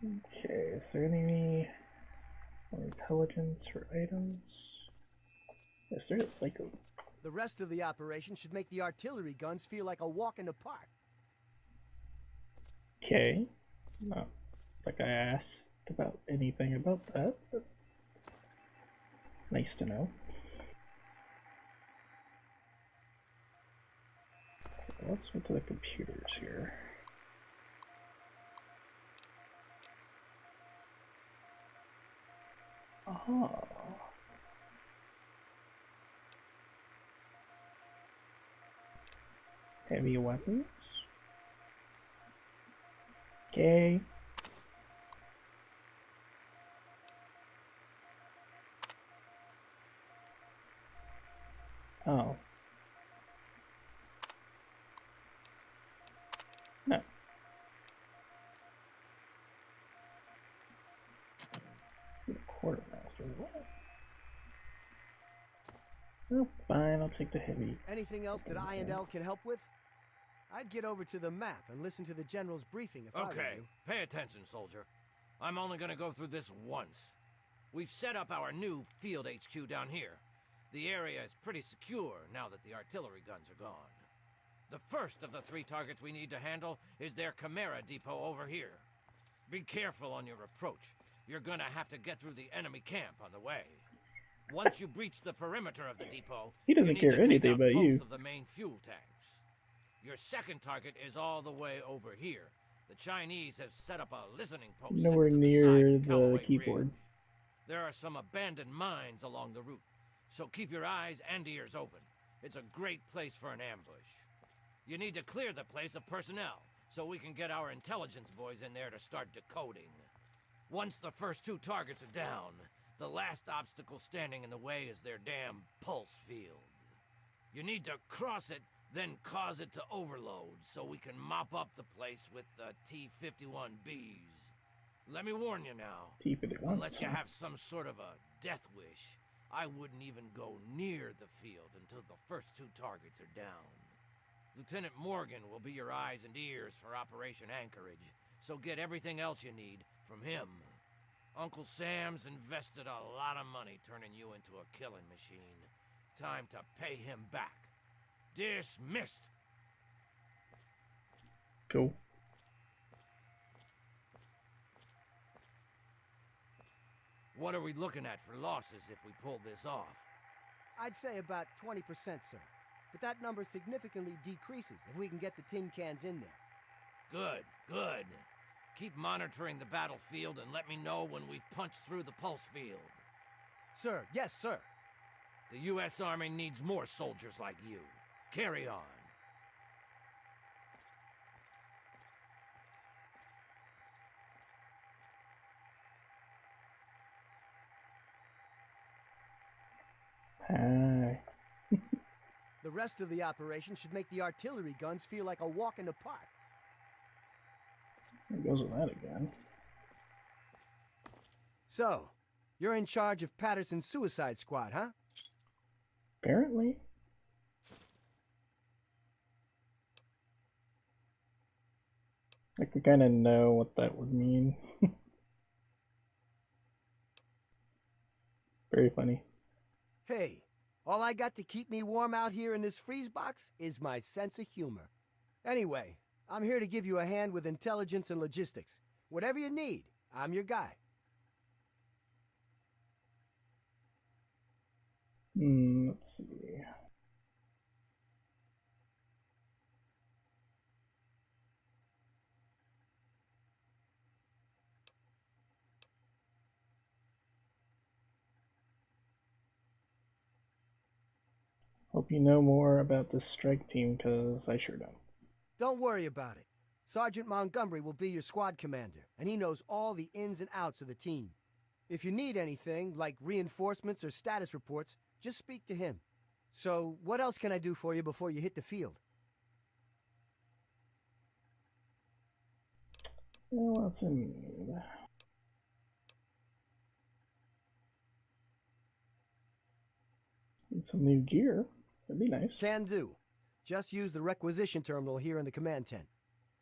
Okay, is there any more intelligence or items? Yes, there is psycho. The rest of the operation should make the artillery guns feel like a walk in the park. Okay. Not like I asked about anything about that, but nice to know. So let's go to the computers here. Oh. Heavy weapons. Okay. Oh. No. Quartermaster. Oh, fine, I'll take the heavy. Anything else that I and L can help with? I'd get over to the map and listen to the General's briefing if I were you. Okay, pay attention, soldier. I'm only gonna go through this once. We've set up our new field HQ down here. The area is pretty secure now that the artillery guns are gone. The first of the 3 targets we need to handle is their Chimera depot over here. Be careful on your approach. You're gonna have to get through the enemy camp on the way. Once you breach the perimeter of the depot, he doesn't care anything about you. Both of the main fuel tanks. Your second target is all the way over here. The Chinese have set up a listening post nowhere near the keyboard. Ridge. There are some abandoned mines along the route, so keep your eyes and ears open. It's a great place for an ambush. You need to clear the place of personnel, so we can get our intelligence boys in there to start decoding. Once the first 2 targets are down, the last obstacle standing in the way is their damn pulse field. You need to cross it, then cause it to overload, so we can mop up the place with the T-51Bs. Let me warn you now, T-51. Unless you have some sort of a death wish, I wouldn't even go near the field until the first 2 targets are down. Lieutenant Morgan will be your eyes and ears for Operation Anchorage, so get everything else you need from him. Uncle Sam's invested a lot of money turning you into a killing machine. Time to pay him back. Dismissed. Cool. What are we looking at for losses if we pull this off? I'd say about 20%, sir. But that number significantly decreases if we can get the tin cans in there. Good, good. Keep monitoring the battlefield and let me know when we've punched through the pulse field. Sir, yes, sir. The U.S. Army needs more soldiers like you. Carry on. Hi. The rest of the operation should make the artillery guns feel like a walk in the park. There goes with that again. So, you're in charge of Patterson's suicide squad, huh? Apparently. Like, we kind of know what that would mean. Very funny. Hey, all I got to keep me warm out here in this freeze box is my sense of humor. Anyway, I'm here to give you a hand with intelligence and logistics. Whatever you need, I'm your guy. Let's see. Hope you know more about this strike team, because I sure don't. Don't worry about it. Sergeant Montgomery will be your squad commander, and he knows all the ins and outs of the team. If you need anything, like reinforcements or status reports, just speak to him. So, what else can I do for you before you hit the field? Well, what's in need? Need some new gear. That'd be nice. Can do. Just use the requisition terminal here in the command tent.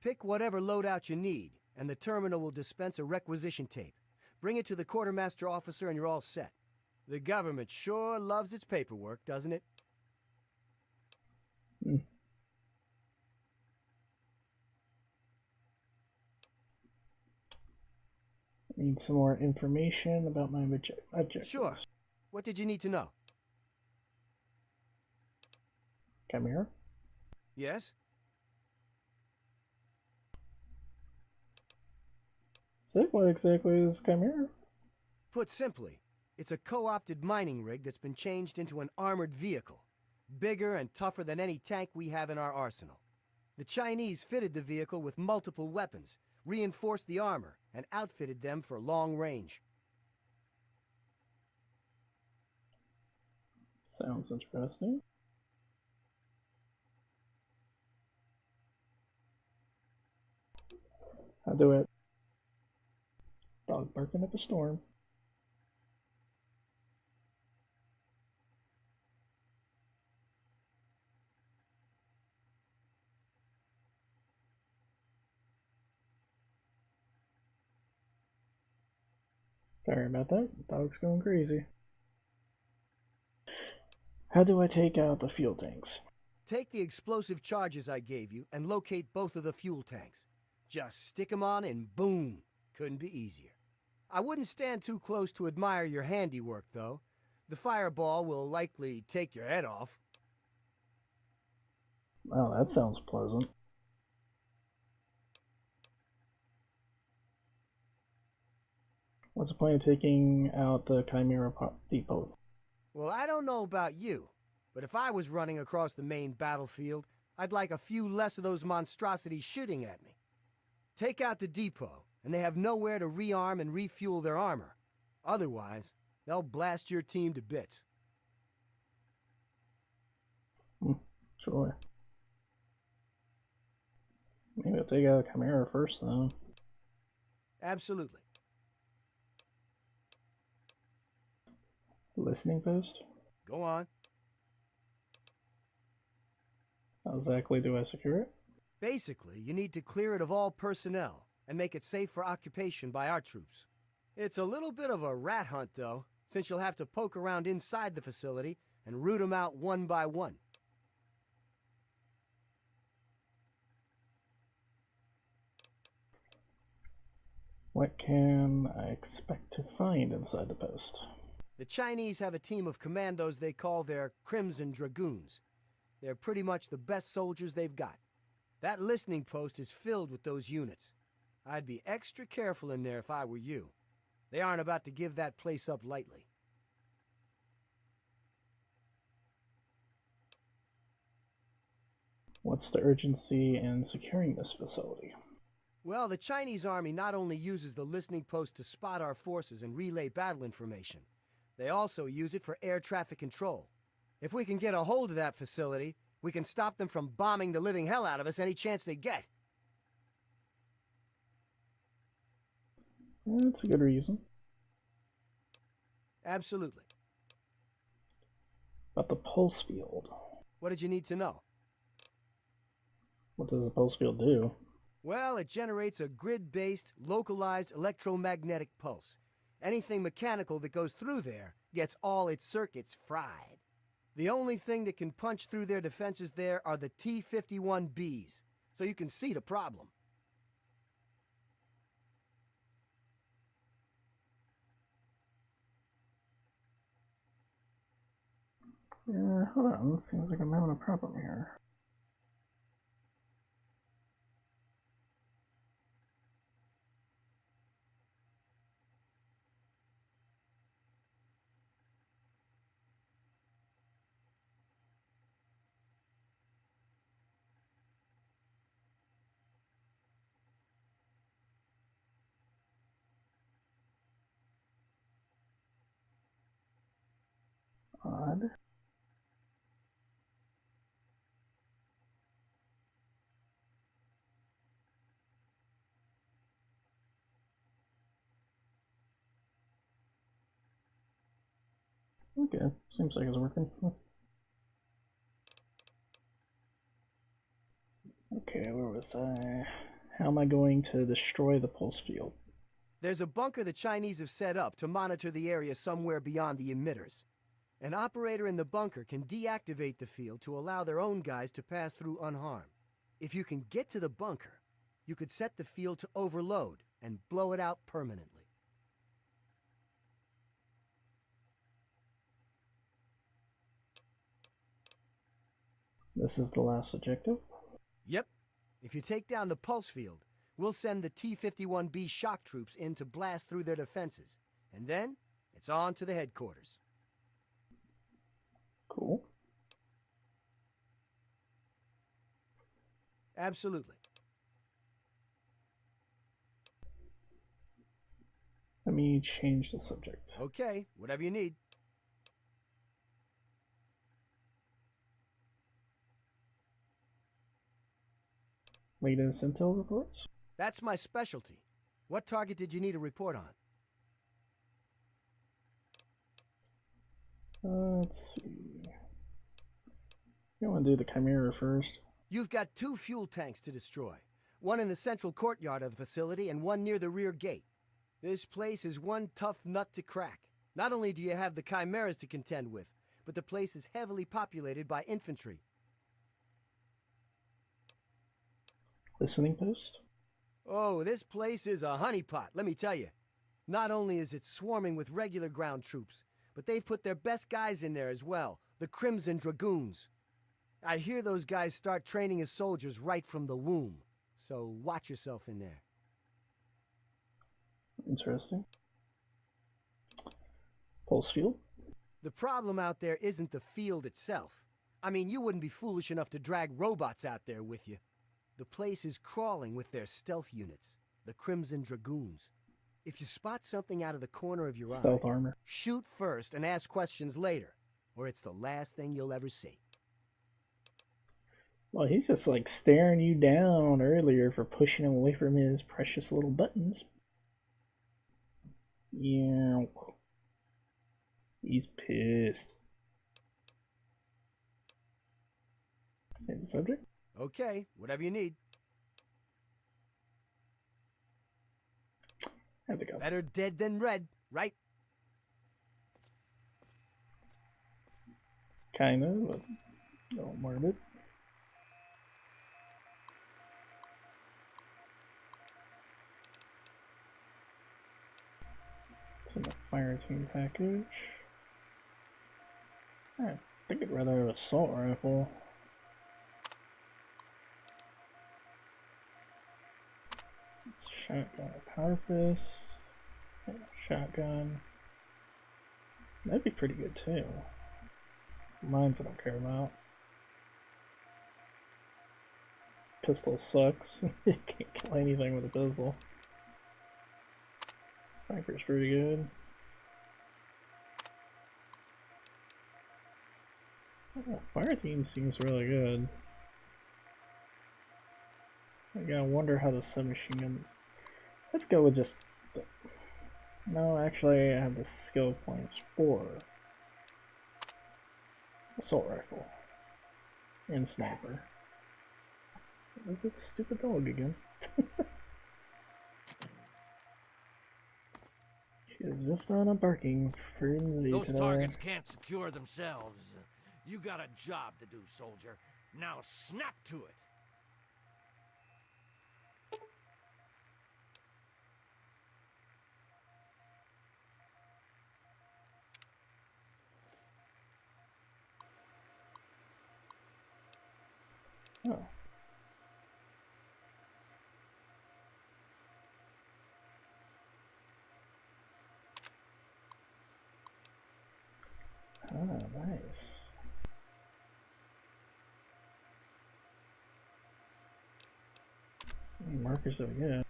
Pick whatever loadout you need. and the terminal will dispense a requisition tape. Bring it to the quartermaster officer and you're all set. The government sure loves its paperwork, doesn't it? Hmm. I need some more information about my objectives. Sure. What did you need to know? Chimera? Yes? So what exactly is Chimera? Put simply, it's a co-opted mining rig that's been changed into an armored vehicle. Bigger and tougher than any tank we have in our arsenal. The Chinese fitted the vehicle with multiple weapons, reinforced the armor, and outfitted them for long range. Sounds interesting. I'll do it. Dog barking up a storm. Sorry about that. Dog's going crazy. How do I take out the fuel tanks? Take the explosive charges I gave you and locate both of the fuel tanks. Just stick them on and boom! Couldn't be easier. I wouldn't stand too close to admire your handiwork, though. The fireball will likely take your head off. Oh, that sounds pleasant. What's the point of taking out the Chimera depot? Well, I don't know about you, but if I was running across the main battlefield, I'd like a few less of those monstrosities shooting at me. Take out the depot, and they have nowhere to rearm and refuel their armor. Otherwise, they'll blast your team to bits. Sure. Maybe I'll take out the Chimera first, though. Absolutely. Listening post? Go on. How exactly do I secure it? Basically, you need to clear it of all personnel and make it safe for occupation by our troops. It's a little bit of a rat hunt, though, since you'll have to poke around inside the facility and root them out one by one. What can I expect to find inside the post? The Chinese have a team of commandos they call their Crimson Dragoons. They're pretty much the best soldiers they've got. That listening post is filled with those units. I'd be extra careful in there if I were you. They aren't about to give that place up lightly. What's the urgency in securing this facility? Well, the Chinese army not only uses the listening post to spot our forces and relay battle information, they also use it for air traffic control. If we can get a hold of that facility, we can stop them from bombing the living hell out of us any chance they get. That's a good reason. Absolutely. About the pulse field. What did you need to know? What does the pulse field do? Well, it generates a grid-based, localized electromagnetic pulse. Anything mechanical that goes through there gets all its circuits fried. The only thing that can punch through their defenses there are the T-51Bs, so you can see the problem. Yeah, hold on. Seems like I'm having a problem here. Odd. Okay, seems like it's working. Okay, where was I? How am I going to destroy the pulse field? There's a bunker the Chinese have set up to monitor the area somewhere beyond the emitters. An operator in the bunker can deactivate the field to allow their own guys to pass through unharmed. If you can get to the bunker, you could set the field to overload and blow it out permanently. This is the last objective? Yep. If you take down the pulse field, we'll send the T-51B shock troops in to blast through their defenses. And then, it's on to the headquarters. Cool. Absolutely. Let me change the subject. Okay, whatever you need. Latest intel reports? That's my specialty. What target did you need a report on? Let's see. You want to do the Chimera first? You've got 2 fuel tanks to destroy. One in the central courtyard of the facility and one near the rear gate. This place is one tough nut to crack. Not only do you have the Chimeras to contend with, but the place is heavily populated by infantry. Listening post? Oh, this place is a honeypot, let me tell you. Not only is it swarming with regular ground troops, but they've put their best guys in there as well, the Crimson Dragoons. I hear those guys start training as soldiers right from the womb, so watch yourself in there. Interesting. Pulse field? The problem out there isn't the field itself. I mean, you wouldn't be foolish enough to drag robots out there with you. The place is crawling with their stealth units, the Crimson Dragoons. If you spot something out of the corner of your Stealth eye, armor. shoot first and ask questions later, or it's the last thing you'll ever see. Well, he's just like staring you down earlier for pushing him away from his precious little buttons. Yeah. He's pissed. Okay, the subject? Okay, whatever you need. Have to go. Better dead than red, right? Kind of, but a little morbid. It's in the fire team package. I think I'd rather have an assault rifle. It's shotgun or powder fist. Yeah, shotgun. That'd be pretty good too. Mines I don't care about. Pistol sucks. You can't kill anything with a pistol. Sniper's pretty good. Oh, fire team seems really good. I gotta wonder how the submachine guns. Let's go with just. No, actually, I have the skill points for assault rifle and sniper. Where's that stupid dog again? She is just on a barking frenzy Those today. targets can't secure themselves. You got a job to do, soldier. Now snap to it. Oh. Oh, nice. How many markers do we get?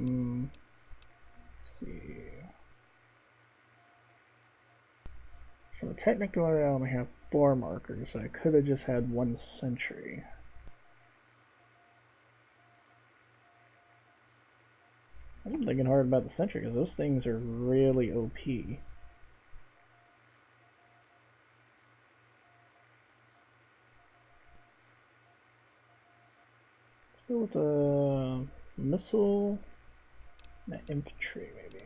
Let's see. So technically I only have 4 markers, so I could have just had 1 sentry. I'm thinking hard about the sentry because those things are really OP. Let's go with a missile and infantry, maybe.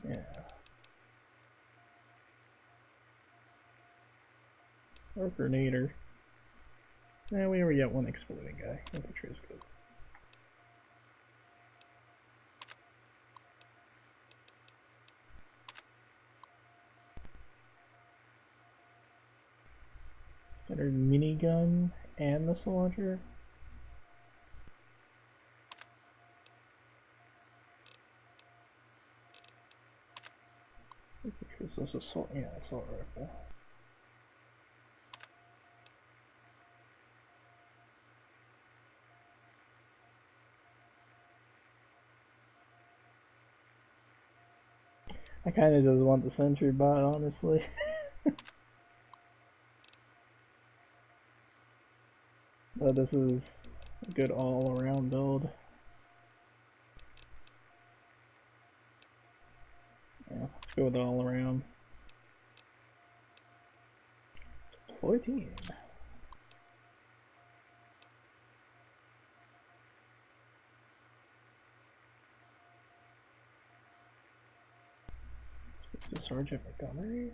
Yeah. Or grenader. Yeah, we already got 1 exploding guy. Infantry is good. Standard minigun and missile launcher. Is this assault? Yeah, assault rifle. I kind of just want the sentry bot, honestly. But this is a good all-around build. Yeah, let's go with all-around. Deploy team. Speak to Sergeant Montgomery.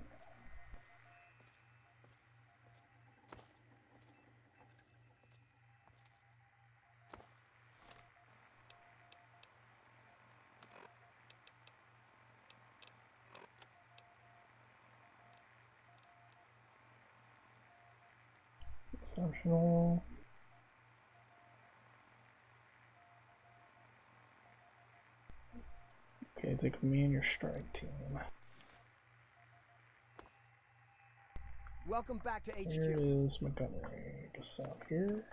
Exceptional. Okay, take me and your strike team. Welcome back to HQ. Here is Montgomery. Just out here.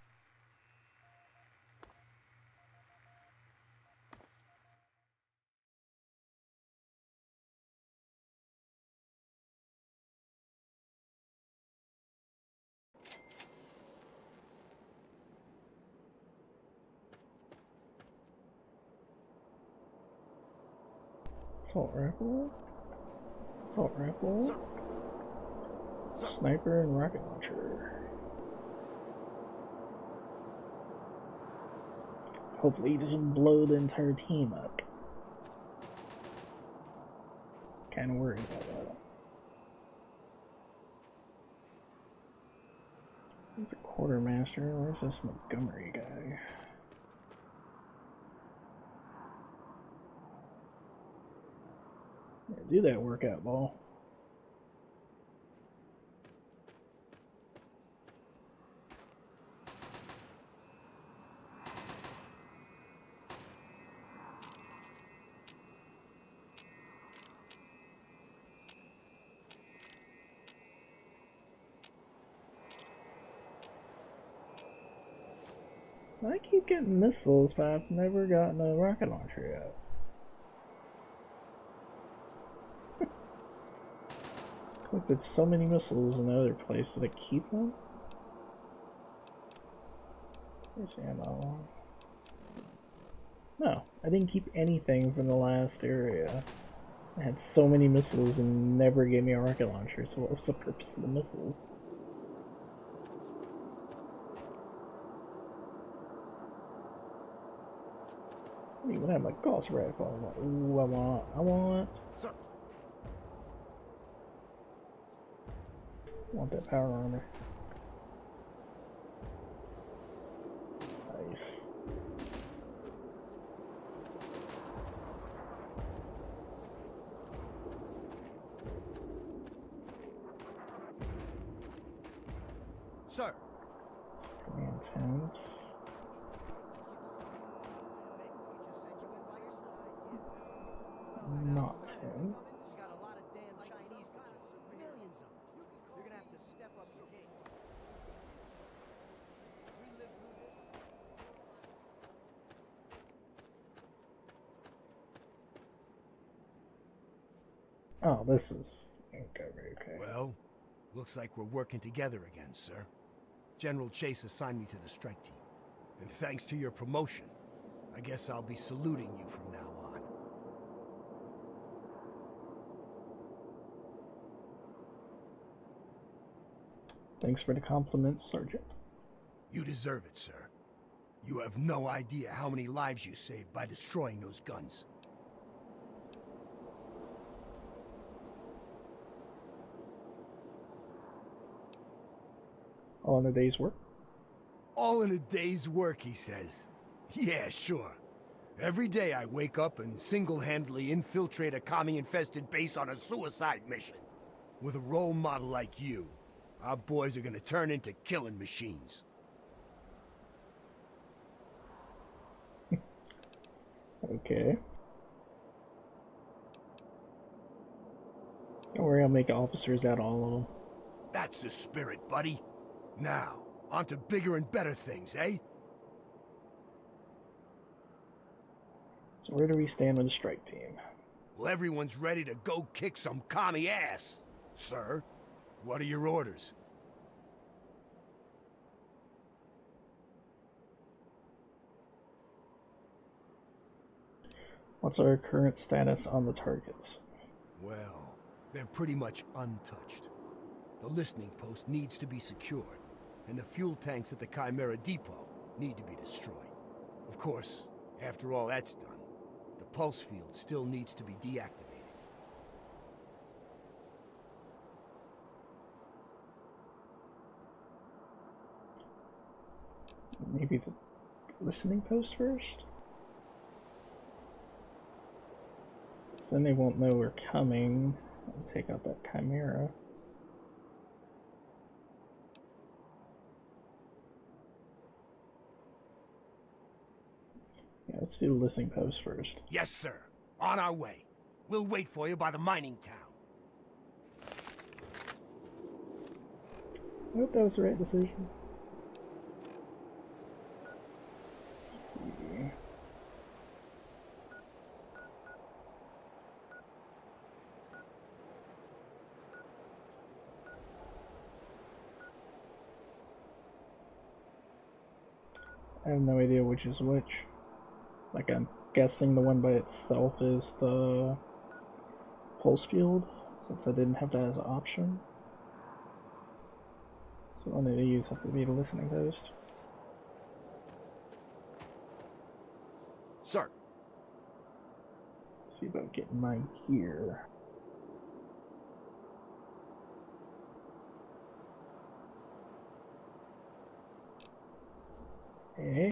Assault rifle. Assault rifle. Sniper and rocket launcher. Hopefully he doesn't blow the entire team up. Kinda worried about that. He's a quartermaster. Where's this Montgomery guy? Yeah, do that workout, ball. I keep getting missiles, but I've never gotten a rocket launcher yet. Collected so many missiles in the other place. Did I keep them? Where's the ammo? No, I didn't keep anything from the last area. I had so many missiles and never gave me a rocket launcher, so what was the purpose of the missiles? I don't even have my Gauss rifle. Ooh, I want. Sir. I want that power armor. Nice. Sir. Command tent. Not him. Oh, this is... Okay. Well, looks like we're working together again, sir. General Chase assigned me to the strike team. And thanks to your promotion, I guess I'll be saluting you from now on. Thanks for the compliments, Sergeant. You deserve it, sir. You have no idea how many lives you saved by destroying those guns. All in a day's work? All in a day's work, he says. Yeah, sure. Every day I wake up and single-handedly infiltrate a commie-infested base on a suicide mission. With a role model like you, our boys are gonna turn into killing machines. Okay. Don't worry, I'll make officers out of all of them. That's the spirit, buddy. Now, on to bigger and better things, eh? So where do we stand with the strike team? Well, everyone's ready to go kick some commie ass, sir. What are your orders? What's our current status on the targets? Well, they're pretty much untouched. The listening post needs to be secured, and the fuel tanks at the Chimera Depot need to be destroyed. Of course, after all that's done, the pulse field still needs to be deactivated. Maybe the listening post first? So then they won't know we're coming and take out that Chimera. Yeah, let's do the listening post first. Yes, sir. On our way. We'll wait for you by the mining town. I hope that was the right decision. Let's see. I have no idea which is which. Like, I'm guessing the one by itself is the pulse field, since I didn't have that as an option. So one of these have to be the listening post. Sir. See about getting mine here. Okay.